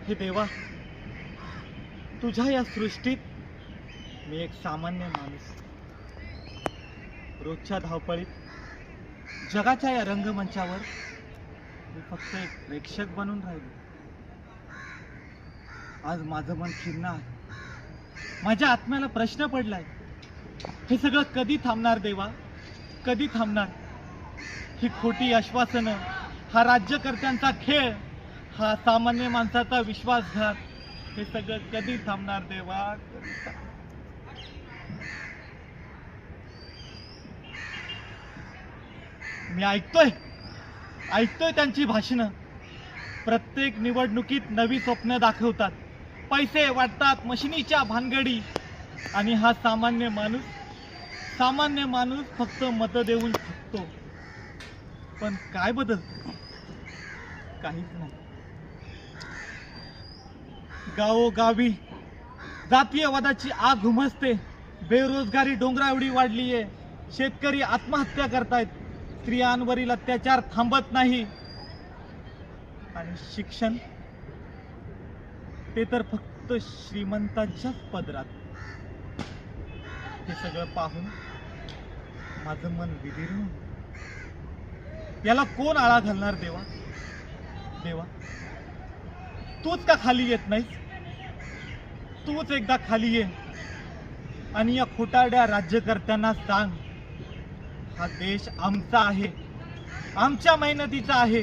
हे देवा, तुझ्या या सृष्टीत मी एक सामान्य माणूस, रोजच्या धावपळीत जगाच्या या रंगमंचावर मी फक्त एक प्रेक्षक बनून राहिलो. आज माझं मन खिन्न आहे. माझ्या आत्म्याला प्रश्न पडलाय, हे सगळं कधी थांबणार देवा, कधी थांबणार? ही खोटी आश्वासनं, हा राज्यकर्त्यांचा खेळ, हा सामान्य माणसाचा विश्वासघात, हे सगळं कधी थांबणार देवा, कधी थांबणार? मी ऐकतोय त्यांची भाषणं. प्रत्येक निवडणुकीत नवी स्वप्न दाखवतात, पैसे वाटतात, मशिनीच्या भानगडी, आणि हा सामान्य माणूस फक्त मत देऊन थकतो. पण काय बदल? काहीच नाही. गावोगावी जातीयवादाची आग घुमसते, बेरोजगारी डोंगराएवढी वाढलीये, शेतकरी आत्महत्या करतायत, स्त्रियांवरील अत्याचार थांबत नाही, आणि शिक्षण ते तर फक्त श्रीमंतांच्याच पदरात. हे सगळं पाहून माझं मन विदीर्ण. याला कोण आळा घालणार देवा? देवा, तूच का खाली येत नाहीस? तूच एकदा खाली ये आणि या खोटारड्या राज्यकर्त्यांना सांग, हा देश आमचा आहे, आमच्या मेहनतीचा आहे.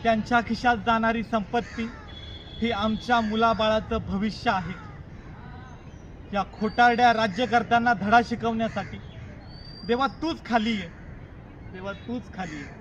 त्यांच्या खिशात जाणारी संपत्ती ही आमच्या मुलाबाळाचं भविष्य आहे. या खोटारड्या राज्यकर्त्यांना धडा शिकवण्यासाठी देवा तूच खाली ये, देवा तूच खाली ये.